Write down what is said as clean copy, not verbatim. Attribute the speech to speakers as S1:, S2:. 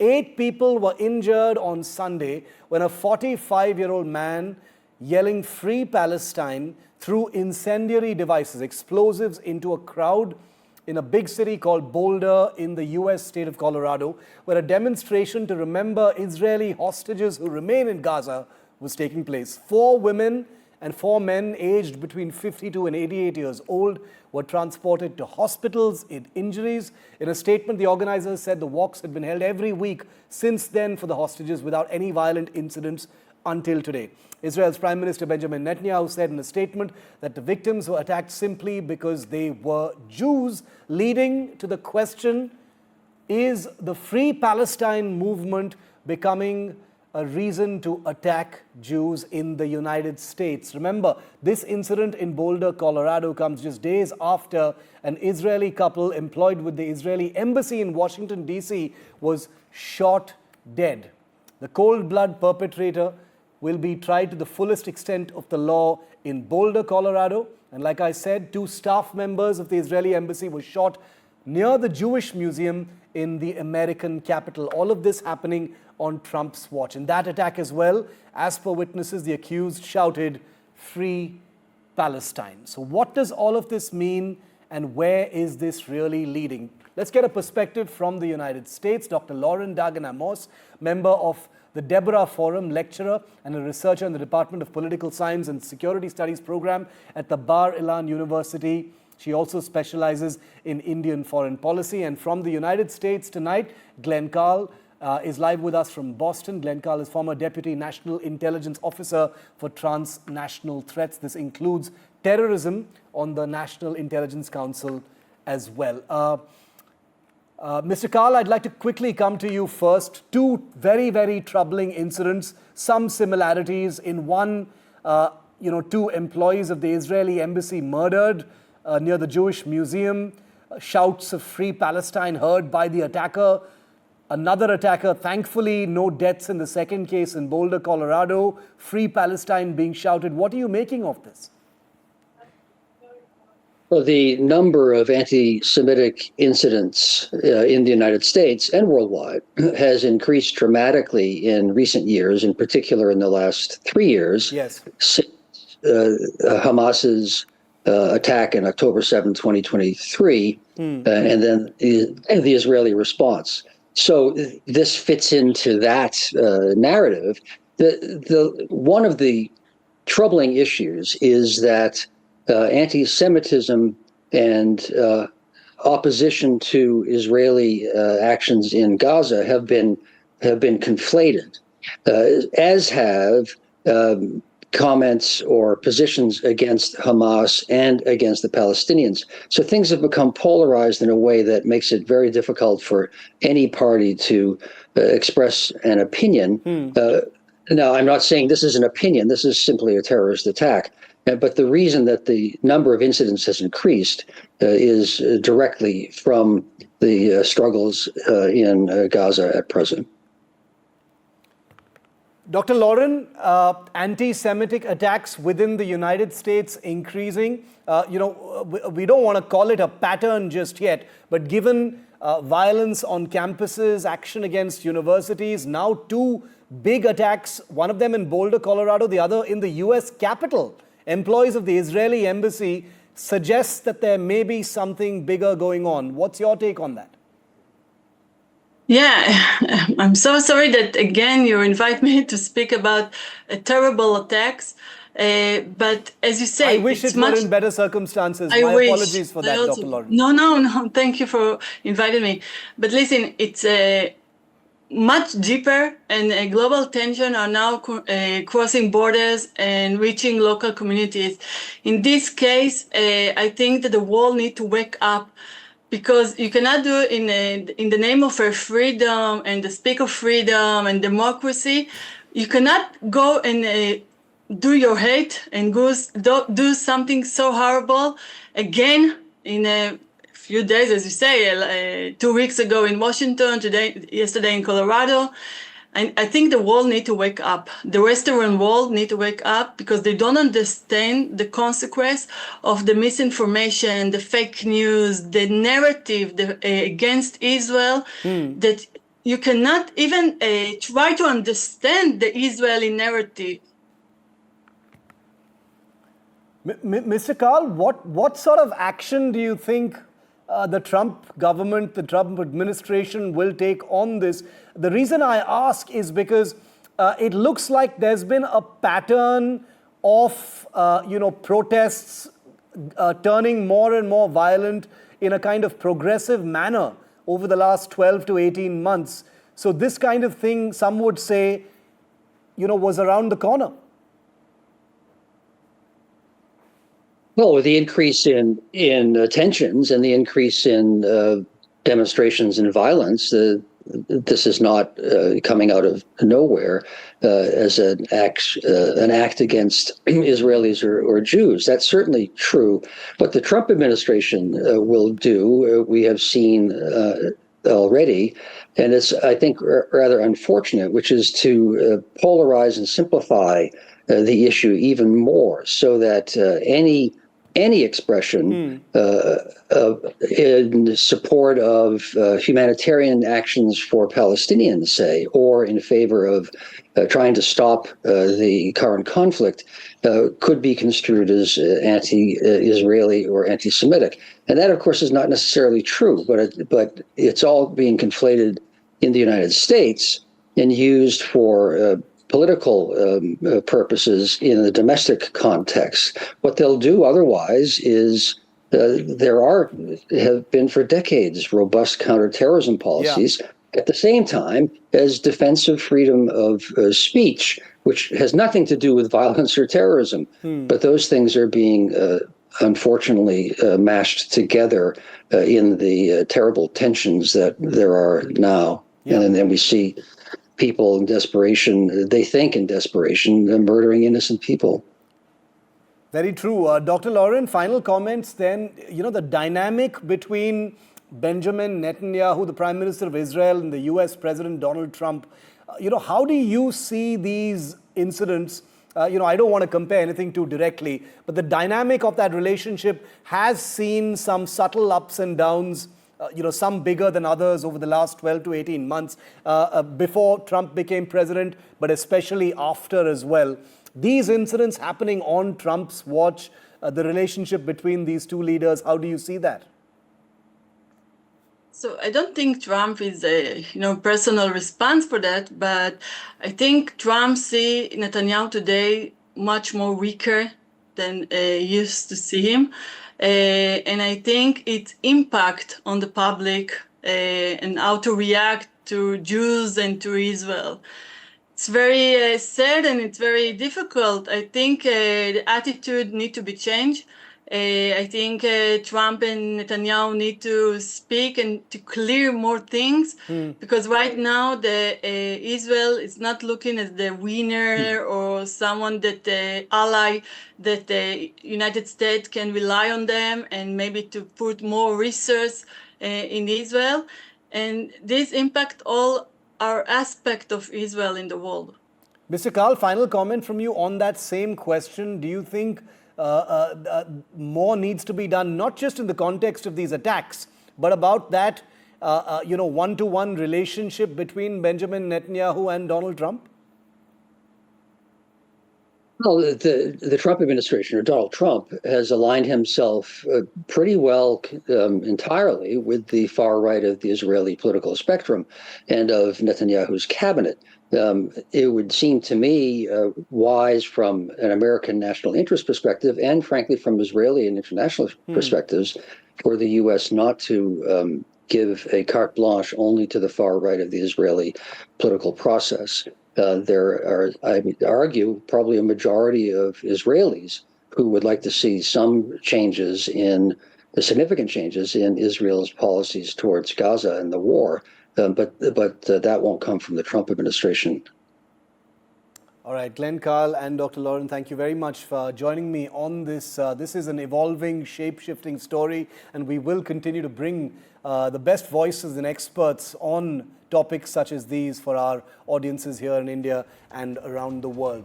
S1: 8 people were injured on Sunday when a 45-year-old man yelling "Free Palestine" threw incendiary devices, explosives, into a crowd in a big city called Boulder in the US state of Colorado, where a demonstration to remember Israeli hostages who remain in Gaza was taking place. 4 women and 4 men aged between 52 and 88 years old were transported to hospitals with injuries. In a statement, the organizers said the walks had been held every week since then for the hostages without any violent incidents until today. Israel's Prime Minister Benjamin Netanyahu said in a statement that the victims were attacked simply because they were Jews, leading to the question, is the Free Palestine movement becoming a reason to attack Jews in the United States? Remember, this incident in Boulder, Colorado comes just days after an Israeli couple employed with the Israeli embassy in Washington, D.C. was shot dead. The cold-blood perpetrator will be tried to the fullest extent of the law in Boulder, Colorado. And like I said, 2 staff members of the Israeli embassy were shot near the Jewish Museum in the American capital. All of this happening on Trump's watch. In that attack as well, as per witnesses, the accused shouted, "Free Palestine." So what does all of this mean, and where is this really leading? Let's get a perspective from the United States. Dr. Lauren Dagan-Amos, member of the Deborah Forum, lecturer and a researcher in the Department of Political Science and Security Studies program at the Bar Ilan University. She also specializes in Indian foreign policy. And from the United States tonight, Glenn Carl is live with us from Boston. Glenn Carl is former Deputy National Intelligence Officer for Transnational Threats. This includes terrorism on the National Intelligence Council as well. Mr. Carl, I'd like to quickly come to you first. 2 very, very troubling incidents, some similarities. In one, 2 employees of the Israeli embassy murdered near the Jewish Museum. Shouts of "Free Palestine" heard by the attacker. Another attacker, thankfully no deaths in the second case in Boulder, Colorado. "Free Palestine" being shouted. What are you making of this?
S2: Well, the number of anti-Semitic incidents in the United States and worldwide has increased dramatically in recent years, in particular in the last 3 years.
S1: Yes.
S2: Since Hamas's attack on October 7, 2023, and then the Israeli response. So this fits into that narrative. One of the troubling issues is that anti-Semitism and opposition to Israeli actions in Gaza have been conflated, as have comments or positions against Hamas and against the Palestinians. So things have become polarized in a way that makes it very difficult for any party to express an opinion. Now, I'm not saying this is an opinion. This is simply a terrorist attack. But the reason that the number of incidents has increased is directly from the struggles in Gaza at present.
S1: Dr. Lauren, anti-Semitic attacks within the United States increasing. We don't want to call it a pattern just yet, but given violence on campuses, action against universities, now 2 big attacks, one of them in Boulder, Colorado, the other in the US Capitol. Employees of the Israeli embassy suggests that there may be something bigger going on. What's your take on that?
S3: Yeah, I'm so sorry that again you invite me to speak about terrible attacks. But as you say,
S1: I wish it were in better circumstances. My apologies for that, Dr. Lauren.
S3: No. Thank you for inviting me. But listen, it's much deeper, and global tension are now crossing borders and reaching local communities. In this case, I think that the world needs to wake up, because you cannot do it in the name of freedom and the speak of freedom and democracy. You cannot go and do your hate and do something so horrible again in a few days, as you say, 2 weeks ago in Washington, yesterday in Colorado. And I think the world needs to wake up. The Western world needs to wake up, because they don't understand the consequence of the misinformation, the fake news, the narrative against Israel that you cannot even try to understand the Israeli narrative.
S1: Mr. Karl, what sort of action do you think the Trump government, the Trump administration will take on this? The reason I ask is because it looks like there's been a pattern of protests turning more and more violent in a kind of progressive manner over the last 12 to 18 months. So this kind of thing, some would say, was around the corner.
S2: Well, with the increase in tensions and the increase in demonstrations and violence, this is not coming out of nowhere as an act against Israelis or Jews. That's certainly true. What the Trump administration will do, we have seen already, and it's, I think, rather unfortunate, which is to polarize and simplify the issue even more, so that any expression in support of humanitarian actions for Palestinians, say, or in favor of trying to stop the current conflict, could be construed as anti-Israeli or anti-Semitic. And that, of course, is not necessarily true, but it's all being conflated in the United States and used for political purposes in the domestic context. What they'll do otherwise is have been for decades robust counterterrorism policies, at the same time as defense of freedom of speech, which has nothing to do with violence or terrorism. But those things are being unfortunately mashed together in the terrible tensions that there are now. And then we see people in desperation, they think in desperation, murdering innocent people.
S1: Very true. Dr. Lauren, final comments then. The dynamic between Benjamin Netanyahu, the Prime Minister of Israel, and the US President Donald Trump, how do you see these incidents? I don't want to compare anything too directly, but the dynamic of that relationship has seen some subtle ups and downs, some bigger than others over the last 12 to 18 months before Trump became president, but especially after as well. These incidents happening on Trump's watch, the relationship between these two leaders, how do you see that?
S3: So I don't think Trump is a personal response for that, but I think Trump see Netanyahu today much more weaker than used to see him. And I think its impact on the public and how to react to Jews and to Israel. It's very sad and it's very difficult. I think the attitude needs to be changed. I think Trump and Netanyahu need to speak and to clear more things, because right now Israel is not looking as the winner or someone that ally that the United States can rely on them and maybe to put more resources in Israel, and this impact all our aspect of Israel in the world.
S1: Mr. Karl, final comment from you on that same question. Do you think more needs to be done, not just in the context of these attacks, but about that, one-to-one relationship between Benjamin Netanyahu and Donald Trump?
S2: Well, the Trump administration, or Donald Trump, has aligned himself pretty well entirely with the far right of the Israeli political spectrum and of Netanyahu's cabinet. It would seem to me wise from an American national interest perspective and, frankly, from Israeli and international perspectives for the U.S. not to give a carte blanche only to the far right of the Israeli political process. There are, I would argue, probably a majority of Israelis who would like to see some significant changes in Israel's policies towards Gaza and the war. But that won't come from the Trump administration.
S1: All right, Glenn, Karl, and Dr. Lauren, thank you very much for joining me on this. This is an evolving, shape-shifting story, and we will continue to bring the best voices and experts on topics such as these for our audiences here in India and around the world.